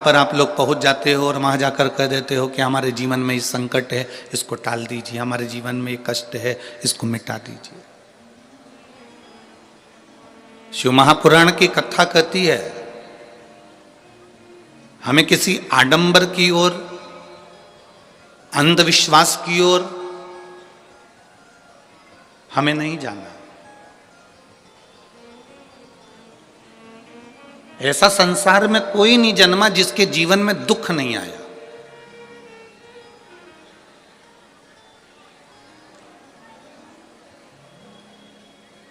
पर आप लोग पहुंच जाते हो और वहां जाकर कह देते हो कि हमारे जीवन में ये संकट है, इसको टाल दीजिए, हमारे जीवन में ये कष्ट है, इसको मिटा दीजिए। शिव महापुराण की कथा कहती है हमें किसी आडंबर की ओर, अंधविश्वास की ओर हमें नहीं जाना। ऐसा संसार में कोई नहीं जन्मा जिसके जीवन में दुख नहीं आया।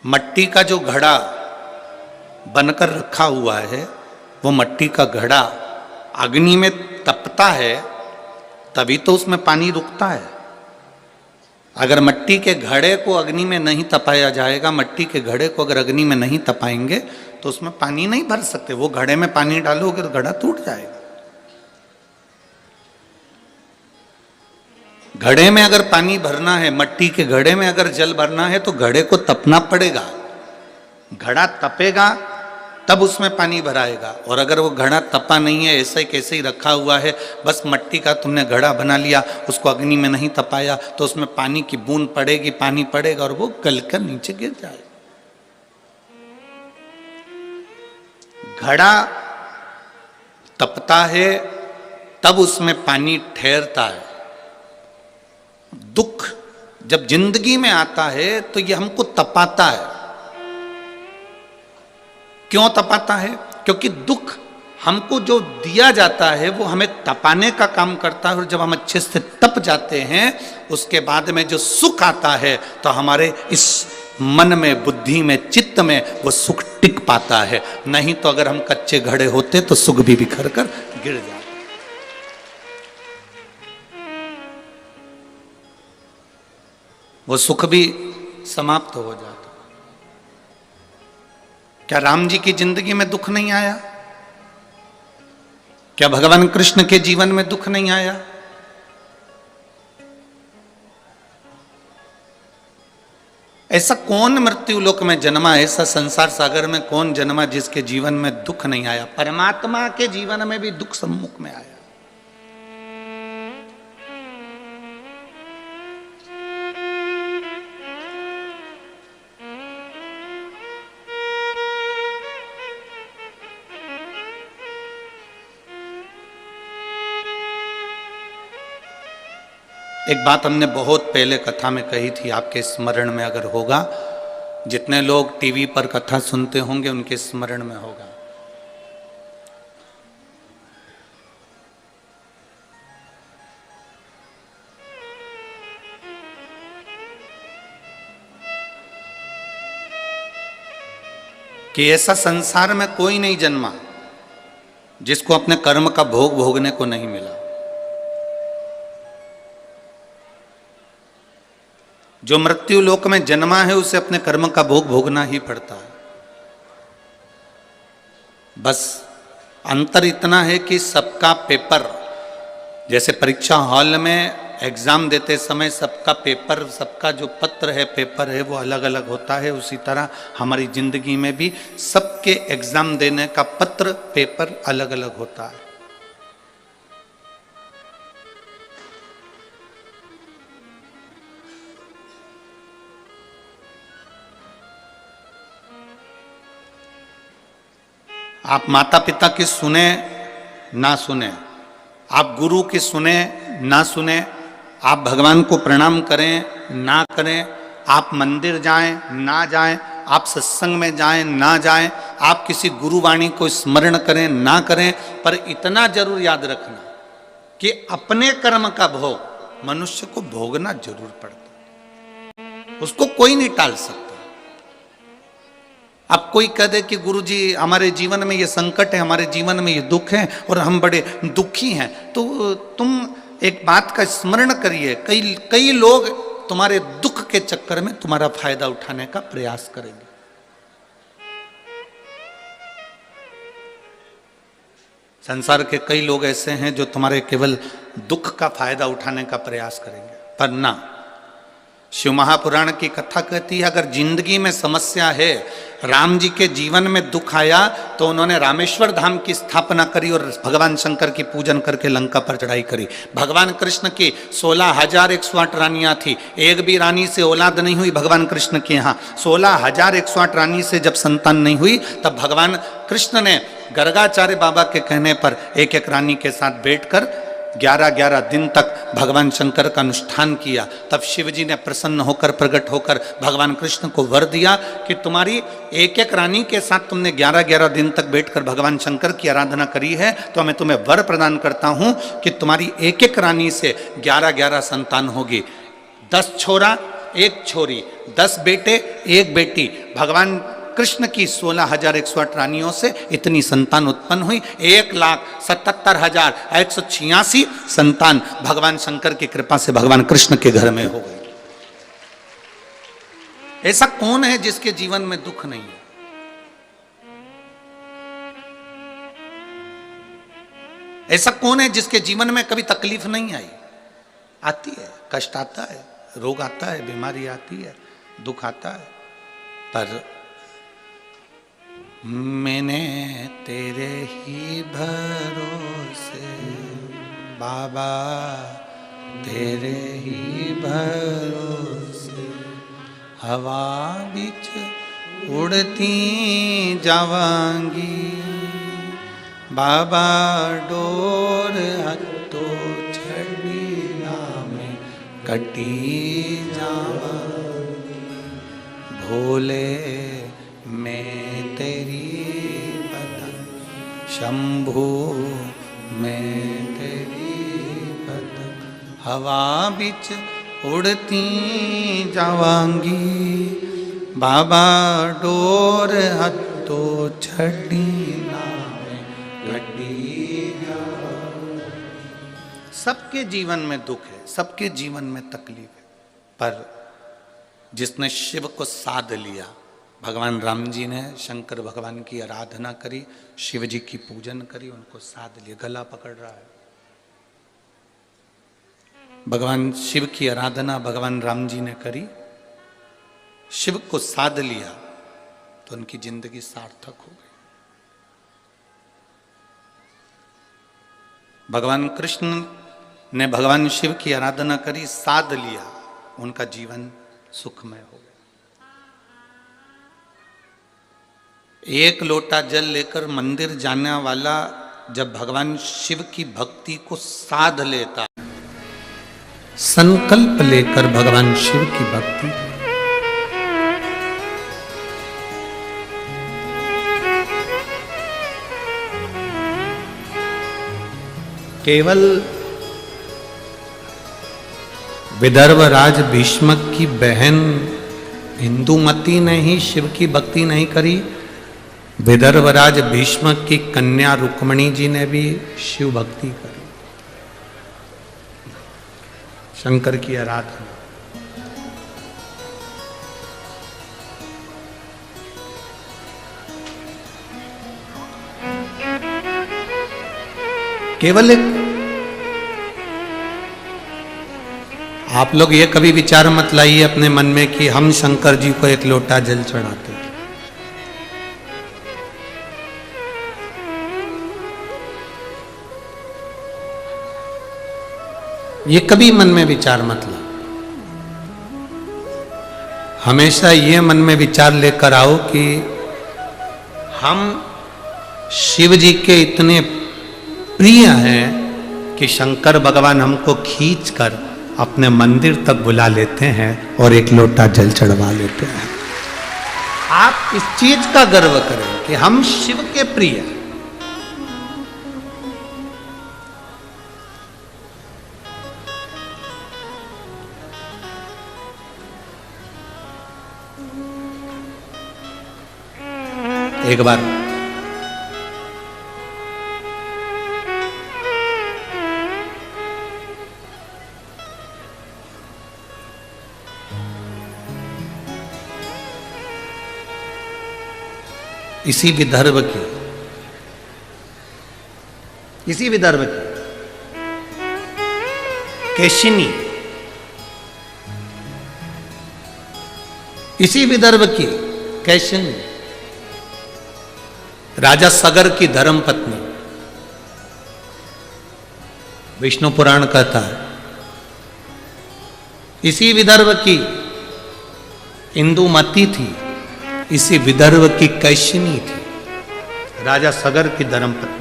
मट्टी का जो घड़ा बनकर रखा हुआ है, वो मट्टी का घड़ा अग्नि में तपता है तभी तो उसमें पानी रुकता है। अगर मट्टी के घड़े को अग्नि में नहीं तपाया जाएगा, मट्टी के घड़े को अगर अग्नि में नहीं तपाएंगे तो उसमें पानी नहीं भर सकते। वो घड़े में पानी डालोगे तो घड़ा टूट जाएगा। घड़े में अगर पानी भरना है, मट्टी के घड़े में अगर जल भरना है तो घड़े को तपना पड़ेगा। घड़ा तपेगा तब उसमें पानी भराएगा। और अगर वो घड़ा तपा नहीं है, ऐसे कैसे ही रखा हुआ है, बस मट्टी का तुमने घड़ा बना लिया, उसको अग्नि में नहीं तपाया, तो उसमें पानी की बूंद पड़ेगी, पानी पड़ेगा और वो गलकर नीचे गिर जाएगा। घड़ा तपता है तब उसमें पानी ठहरता है। दुख जब जिंदगी में आता है तो ये हमको तपाता है। क्यों तपाता है? क्योंकि दुख हमको जो दिया जाता है वो हमें तपाने का काम करता है। और जब हम अच्छे से तप जाते हैं उसके बाद में जो सुख आता है तो हमारे इस मन में, बुद्धि में, चित्त में वो सुख टिक पाता है। नहीं तो अगर हम कच्चे घड़े होते तो सुख भी बिखर कर गिर जाता। वो सुख भी समाप्त हो जाता। क्या राम जी की जिंदगी में दुख नहीं आया? क्या भगवान कृष्ण के जीवन में दुख नहीं आया? ऐसा कौन मृत्यु लोक में जन्मा, ऐसा संसार सागर में कौन जन्मा जिसके जीवन में दुख नहीं आया? परमात्मा के जीवन में भी दुख सम्मुख में आया। एक बात हमने बहुत पहले कथा में कही थी, आपके स्मरण में अगर होगा, जितने लोग टीवी पर कथा सुनते होंगे उनके स्मरण में होगा। कि ऐसा संसार में कोई नहीं जन्मा जिसको अपने कर्म का भोग भोगने को नहीं मिला। जो मृत्यु लोक में जन्मा है उसे अपने कर्म का भोग भोगना ही पड़ता है। बस अंतर इतना है कि सबका पेपर, जैसे परीक्षा हॉल में एग्जाम देते समय सबका पेपर, सबका जो पत्र है, पेपर है, वो अलग अलग होता है, उसी तरह हमारी जिंदगी में भी सबके एग्जाम देने का पत्र, पेपर अलग अलग होता है। आप माता पिता की सुने ना सुने, आप गुरु की सुने ना सुने, आप भगवान को प्रणाम करें ना करें, आप मंदिर जाएं ना जाएं, आप सत्संग में जाएं ना जाएं, आप किसी गुरुवाणी को स्मरण करें ना करें, पर इतना जरूर याद रखना कि अपने कर्म का भोग मनुष्य को भोगना जरूर पड़ता। उसको कोई नहीं टाल सकता। अब कोई कह दे कि गुरुजी हमारे जीवन में ये संकट है, हमारे जीवन में ये दुख है और हम बड़े दुखी हैं, तो तुम एक बात का स्मरण करिए, कई लोग तुम्हारे दुख के चक्कर में तुम्हारा फायदा उठाने का प्रयास करेंगे। संसार के कई लोग ऐसे हैं जो तुम्हारे केवल दुख का फायदा उठाने का प्रयास करेंगे, पर ना, शिव महापुराण की कथा कहती है, अगर जिंदगी में समस्या है, राम जी के जीवन में दुख आया तो उन्होंने रामेश्वर धाम की स्थापना करी और भगवान शंकर की पूजन करके लंका पर चढ़ाई करी। भगवान कृष्ण की 16,108 रानियां थी, एक भी रानी से औलाद नहीं हुई भगवान कृष्ण के यहाँ। 16,108 रानी से जब संतान नहीं हुई तब भगवान कृष्ण ने गर्गाचार्य बाबा के कहने पर एक एक रानी के साथ बैठकर 11-11 दिन तक भगवान शंकर का अनुष्ठान किया। तब शिव जी ने प्रसन्न होकर, प्रकट होकर भगवान कृष्ण को वर दिया कि तुम्हारी एक एक रानी के साथ तुमने 11-11 दिन तक बैठकर भगवान शंकर की आराधना करी है, तो मैं तुम्हें वर प्रदान करता हूं कि तुम्हारी एक एक रानी से 11-11 संतान होगी। 10 छोरा 1 छोरी, 10 बेटे 1 बेटी। भगवान कृष्ण की 16,108 रानियों से इतनी संतान उत्पन्न हुई। 1,77,186 संतान भगवान शंकर की कृपा से भगवान कृष्ण के घर में हो गई। ऐसा कौन है जिसके जीवन में दुख नहीं है? ऐसा कौन है जिसके जीवन में कभी तकलीफ नहीं आई? आती है, कष्ट आता है, रोग आता है, बीमारी आती है, दुख आता है, पर मैंने तेरे ही भरोसे बाबा, तेरे ही भरोसे हवा बिच उड़ती जावांगी, बाबा डोर हत्तो छड़ी में कटी जावांगी, भोले मैं तेरी बदन, शंभू मैं तेरी बदन, हवा बिच उड़ती जावांगी, बाबा डोर हत्तो छड़ी में घटी जावांगी। सबके जीवन में दुख है, सबके जीवन में तकलीफ है, पर जिसने शिव को साध लिया, भगवान राम जी ने शंकर भगवान की आराधना करी, शिव जी की पूजन करी, उनको साध लिया। गला पकड़ रहा है, भगवान शिव की आराधना भगवान राम जी ने करी, शिव को साध लिया तो उनकी जिंदगी सार्थक हो गई। भगवान कृष्ण ने भगवान शिव की आराधना करी, साध लिया, उनका जीवन सुखमय हो गया। एक लोटा जल लेकर मंदिर जाने वाला जब भगवान शिव की भक्ति को साध लेता, संकल्प लेकर भगवान शिव की भक्ति, केवल विदर्भराज भीष्मक की बहन इंदुमती ने ही शिव की भक्ति नहीं करी, विदर्भराज भीष्मक की कन्या रुक्मणी जी ने भी शिव भक्ति करी, शंकर की आराधना। केवल एक, आप लोग ये कभी विचार मत लाइए अपने मन में कि हम शंकर जी को एक लोटा जल चढ़ाते, ये कभी मन में विचार मत लो। हमेशा ये मन में विचार लेकर आओ कि हम शिव जी के इतने प्रिय हैं कि शंकर भगवान हमको खींचकर अपने मंदिर तक बुला लेते हैं और एक लोटा जल चढ़वा लेते हैं। आप इस चीज का गर्व करें कि हम शिव के प्रिय हैं। एक बार इसी विदर्भ की केशिनी इसी विदर्भ की कैशिनी, राजा सगर की धर्म पत्नी। विष्णु पुराण कहता है इसी विदर्भ की इंदुमती थी, इसी विदर्भ की कैशिनी थी, राजा सगर की धर्म पत्नी।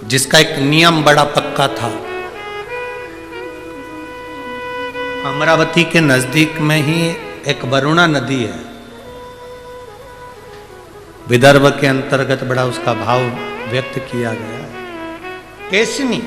जिसका एक नियम बड़ा पक्का था। अमरावती के नजदीक में ही एक वरुणा नदी है, विदर्भ के अंतर्गत बड़ा उसका भाव व्यक्त किया गया है। कैसिनी